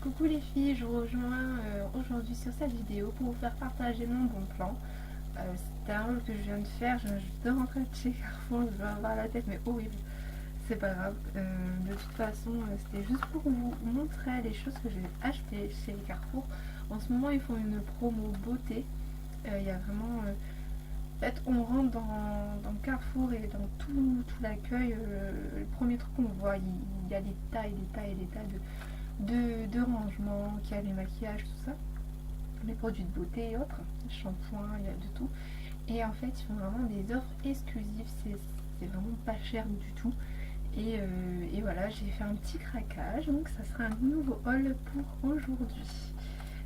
Coucou les filles, je vous rejoins aujourd'hui sur cette vidéo pour vous faire partager mon bon plan. C'était un haul que je viens de faire, je viens juste de rentrer de chez Carrefour, je vais avoir la tête mais horrible, c'est pas grave. De toute façon, c'était juste pour vous montrer les choses que j'ai achetées chez Carrefour. En ce moment, ils font une promo beauté, il y a vraiment... en fait, on rentre dans Carrefour et dans tout l'accueil, le premier truc qu'on voit, il y a des tas et des tas et des tas de rangements, qui a les maquillages, tout ça, les produits de beauté et autres, shampoing, il y a de tout. Et en fait, ils font vraiment des offres exclusives, c'est vraiment pas cher du tout. Et voilà, j'ai fait un petit craquage, donc ça sera un nouveau haul pour aujourd'hui.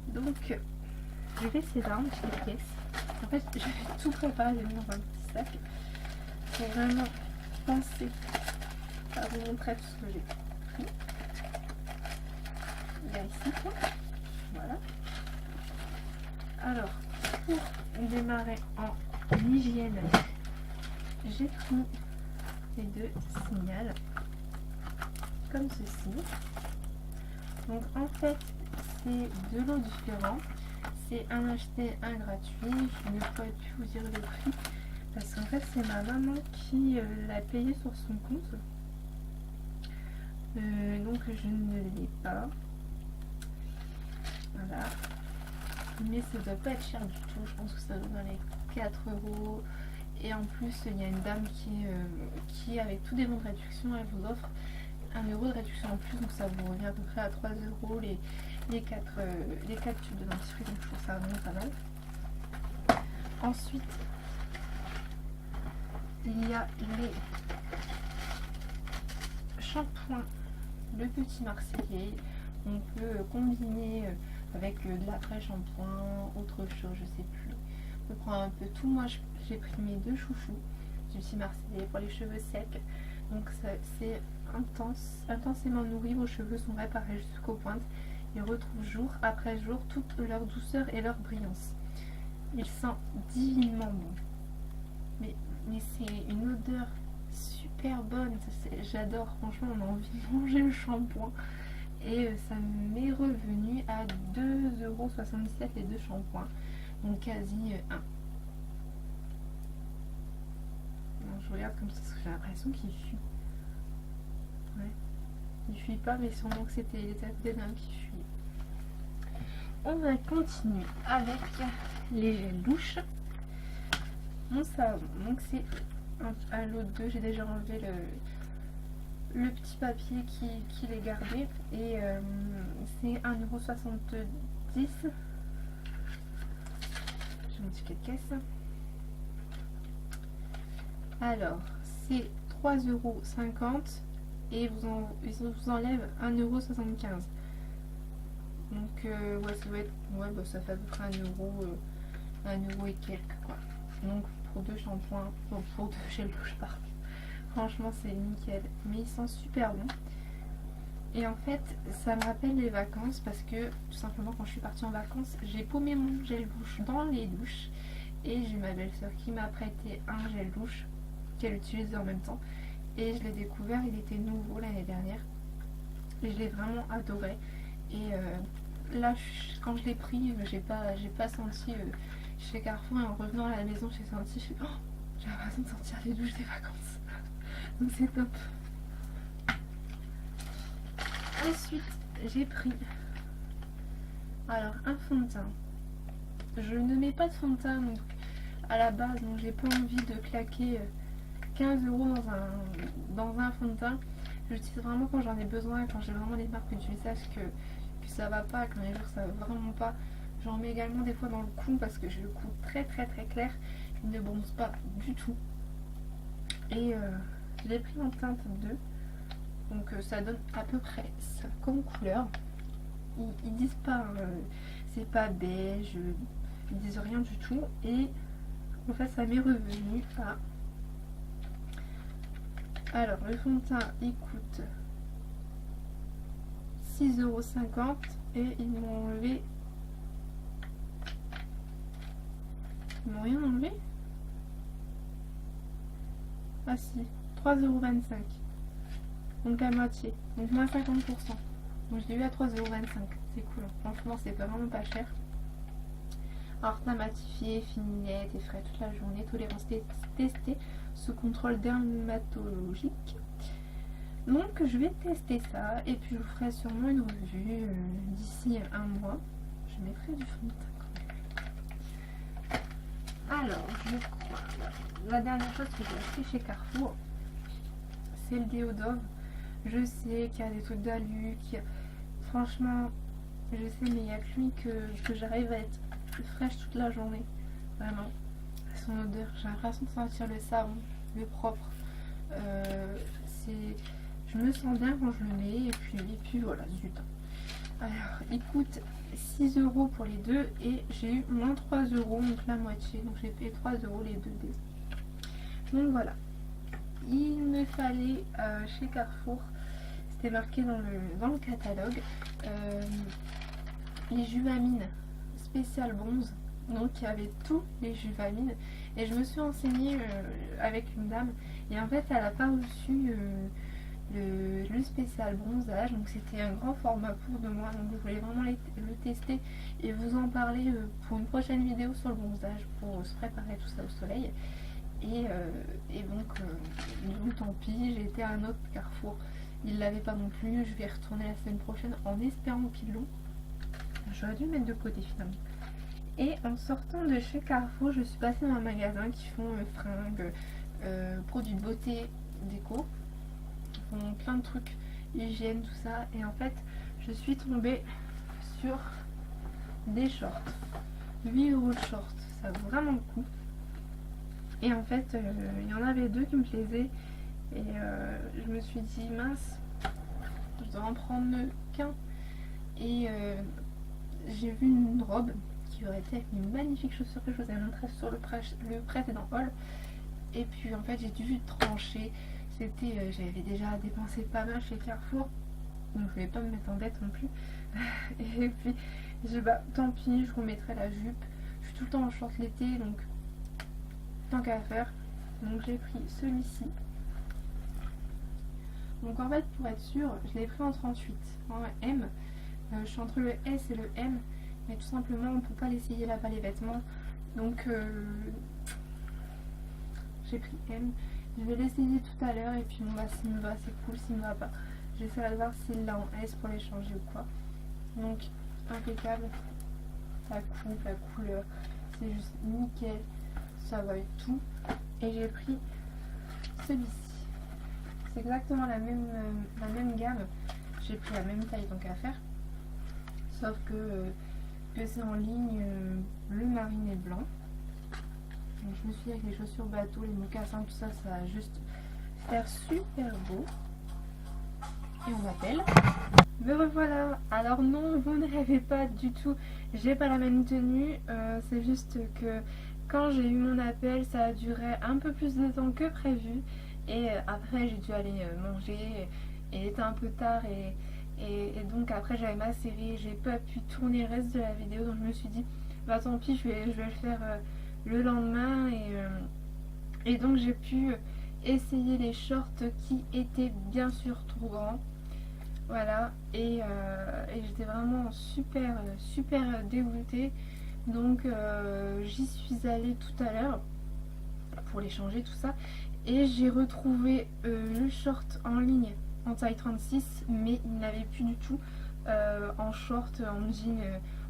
Donc, je vais essayer d'arranger les pièces. En fait, je vais tout préparer, j'ai mis dans un petit sac. J'ai vraiment pensé à vous montrer tout ce que j'ai pris. Il y a ici quoi. Voilà. Alors, pour démarrer en hygiène, j'ai pris les deux signals comme ceci. Donc en fait, c'est de l'eau différent. C'est un acheté, un gratuit. Je ne pourrais plus vous dire le prix parce qu'en fait, c'est ma maman qui l'a payé sur son compte. Donc je ne l'ai pas. Voilà. Mais ça doit pas être cher du tout, je pense que ça doit dans les 4 euros. Et en plus, il y a une dame qui avec tous des bons de réduction, elle vous offre 1 euro de réduction en plus, donc ça vous revient à peu près à 3 euros les 4 tubes de dentifrice, donc je trouve ça vraiment pas mal. Ensuite, il y a les shampoings, le petit Marseillais. On peut combiner avec de l'après-shampoing, autre chose, je sais plus. On peut prendre un peu tout. Moi, j'ai pris mes deux chouchous du petit Marseillais pour les cheveux secs. Donc, c'est intensément nourri. Vos cheveux sont réparés jusqu'aux pointes. Ils retrouvent jour après jour toute leur douceur et leur brillance. Il sent divinement bon. Mais c'est une odeur super bonne. J'adore. Franchement, on a envie de manger le shampoing. Et ça m'est revenu à 2,77 € les deux shampoings. Donc quasi 1. Non, je regarde comme ça parce que j'ai l'impression qu'il fuit. Ouais. Il fuit pas, mais sûrement que il était à côté d'un qui fuit. On va continuer avec les gels douche. Mon savon. Donc c'est à l'eau 2. J'ai déjà enlevé le petit papier qui les gardait et c'est 1,70 €. J'ai mon ticket de caisse. Alors c'est 3,50 € et ils vous enlèvent 1,75 €. Donc ouais, ça doit être, ouais, bah, ça fait à peu près 1 euro et quelques quoi. Donc pour deux shampoings, pour deux gels douche pardon. Franchement, c'est nickel. Mais il sent super bon. Et en fait, ça me rappelle les vacances parce que, tout simplement, quand je suis partie en vacances, j'ai paumé mon gel douche dans les douches. Et j'ai ma belle-sœur qui m'a prêté un gel douche qu'elle utilisait en même temps. Et je l'ai découvert, il était nouveau l'année dernière. Et je l'ai vraiment adoré. Et là, quand je l'ai pris, j'ai pas senti chez Carrefour. Et en revenant à la maison, j'ai senti, j'ai l'impression de sortir les douches des vacances. Donc c'est top. Ensuite, j'ai pris alors un fond de teint. Je ne mets pas de fond de teint donc à la base, donc j'ai pas envie de claquer 15 € dans un fond de teint. J'utilise vraiment quand j'en ai besoin, quand j'ai vraiment des marques du visage que ça va pas, quand les jours ça va vraiment pas. J'en mets également des fois dans le cou parce que j'ai le cou très clair. Il ne bronze pas du tout. Et je l'ai pris en teinte 2. Donc ça donne à peu près ça comme couleur. Ils disent pas, c'est pas beige, ils disent rien du tout. Et en fait ça m'est revenu à... Alors le fond de teint il coûte 6,50 € et ils m'ont enlevé... Ils m'ont rien enlevé. Ah si, 3,25 €. Donc la moitié, donc moins 50%. Donc je l'ai eu à 3,25 €. c'est cool, hein. Franchement c'est vraiment pas cher. Alors matifié, fini net et frais toute la journée, tolérance testée sous contrôle dermatologique. Donc je vais tester ça et puis je vous ferai sûrement une revue d'ici un mois. Je mettrai du fond de teint quand même. Alors je crois, la dernière chose que j'ai acheté chez Carrefour, c'est le déo Dove. Je sais qu'il y a des trucs d'alu, franchement je sais, mais il n'y a que lui que j'arrive à être fraîche toute la journée. Vraiment, son odeur, j'ai l'impression de sentir le savon, le propre. Je me sens bien quand je le mets et puis voilà, zut. Alors il coûte 6 € pour les deux et j'ai eu moins 3 €, donc la moitié, donc j'ai payé 3 € les deux dés. Donc voilà, il me fallait chez Carrefour, c'était marqué dans le catalogue, les Juvamine spécial bronze. Donc il y avait tous les Juvamine et je me suis renseignée avec une dame et en fait elle n'a pas reçu le spécial bronzage, donc c'était un grand format pour de moi, donc je voulais vraiment le tester et vous en parler pour une prochaine vidéo sur le bronzage pour se préparer tout ça au soleil. Et donc du coup tant pis, j'ai été à un autre Carrefour, ils l'avaient pas non plus, je vais y retourner la semaine prochaine en espérant qu'ils l'ont. J'aurais dû le mettre de côté finalement. Et en sortant de chez Carrefour, je suis passée dans un magasin qui font fringues, produits de beauté, déco, qui font plein de trucs, hygiène, tout ça. Et en fait, je suis tombée sur des shorts. 8 € de shorts, ça vaut vraiment le coup. Et en fait, il y en avait deux qui me plaisaient. Et je me suis dit, mince, je dois en prendre qu'un. Et j'ai vu une robe qui aurait été avec une magnifique chaussure que je vous ai montré sur le précédent haul. Et puis en fait j'ai dû trancher. J'avais déjà dépensé pas mal chez Carrefour, donc je voulais pas me mettre en dette non plus. Et puis tant pis, je remettrai la jupe. Je suis tout le temps en short l'été, donc tant qu'à faire. Donc j'ai pris celui-ci. Donc en fait pour être sûr, je l'ai pris en 38, en M. Je suis entre le S et le M, mais tout simplement on ne peut pas l'essayer là-bas les vêtements, donc j'ai pris M. Je vais l'essayer tout à l'heure et puis bon, bah, s'il me va c'est cool, s'il me va pas j'essaierai de voir s'il l'a en S pour les changer ou quoi. Donc impeccable, ça coupe, la couleur c'est juste nickel, ça va être tout. Et j'ai pris celui-ci, c'est exactement la même gamme, j'ai pris la même taille tant qu'à faire. Sauf que c'est en ligne bleu marine et blanc. Donc je me suis dit avec les chaussures bateau, les mocassins, tout ça, ça va juste faire super beau. Et on m'appelle. Me revoilà. Alors non, vous ne rêvez pas du tout, j'ai pas la même tenue. C'est juste que quand j'ai eu mon appel, ça a duré un peu plus de temps que prévu. Et après j'ai dû aller manger. Et il était un peu tard et donc après j'avais ma série, j'ai pas pu tourner le reste de la vidéo, donc je me suis dit bah tant pis, je vais le faire le lendemain. Et donc j'ai pu essayer les shorts qui étaient bien sûr trop grands, voilà. Et j'étais vraiment super dégoûtée, donc j'y suis allée tout à l'heure pour les changer tout ça, et j'ai retrouvé le short en ligne en taille 36, mais il n'avait plus du tout en short, en jean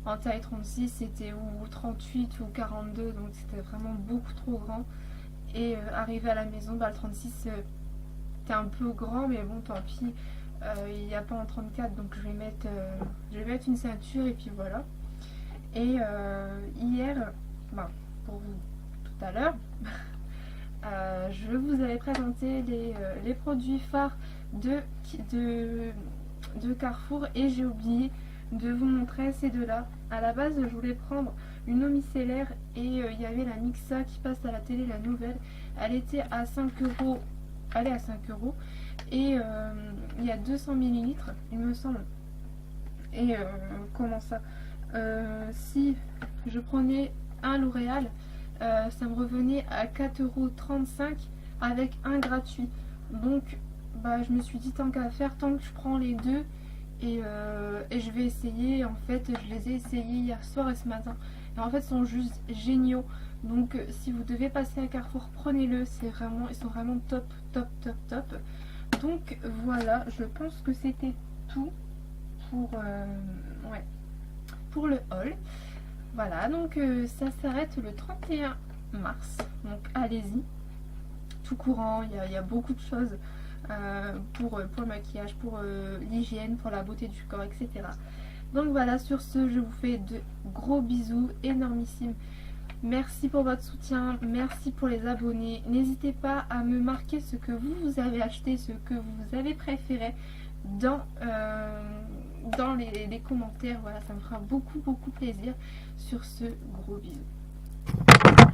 en taille 36, c'était ou 38 ou 42, donc c'était vraiment beaucoup trop grand. Et arrivé à la maison, bah, le 36 c'était un peu grand, mais bon tant pis, il n'y a pas en 34, donc je vais mettre une ceinture et puis voilà. Et hier, bah, pour vous tout à l'heure, je vous avais présenté les produits phares de Carrefour et j'ai oublié de vous montrer ces deux-là. À la base, je voulais prendre une eau micellaire et il y avait la Mixa qui passe à la télé, la nouvelle. Elle était à 5 €. Elle est à 5 € et il y a 200 ml, il me semble. Et comment ça, si je prenais un L'Oréal, ça me revenait à 4,35 € avec un gratuit. Donc bah, je me suis dit tant qu'à faire, tant que je prends les deux et je vais essayer. En fait, je les ai essayés hier soir et ce matin. Et en fait, ils sont juste géniaux. Donc, si vous devez passer à Carrefour, prenez-le. Ils sont vraiment top, top, top, top. Donc, voilà, je pense que c'était tout ouais, pour le haul. Voilà, donc ça s'arrête le 31 mars. Donc, allez-y. Tout courant, il y a beaucoup de choses pour le maquillage, pour l'hygiène, pour la beauté du corps, etc. Donc voilà, sur ce, je vous fais de gros bisous énormissimes. Merci pour votre soutien, merci pour les abonnés. N'hésitez pas à me marquer ce que vous avez acheté, ce que vous avez préféré dans les commentaires. Voilà, ça me fera beaucoup plaisir. Sur ce, gros bisous.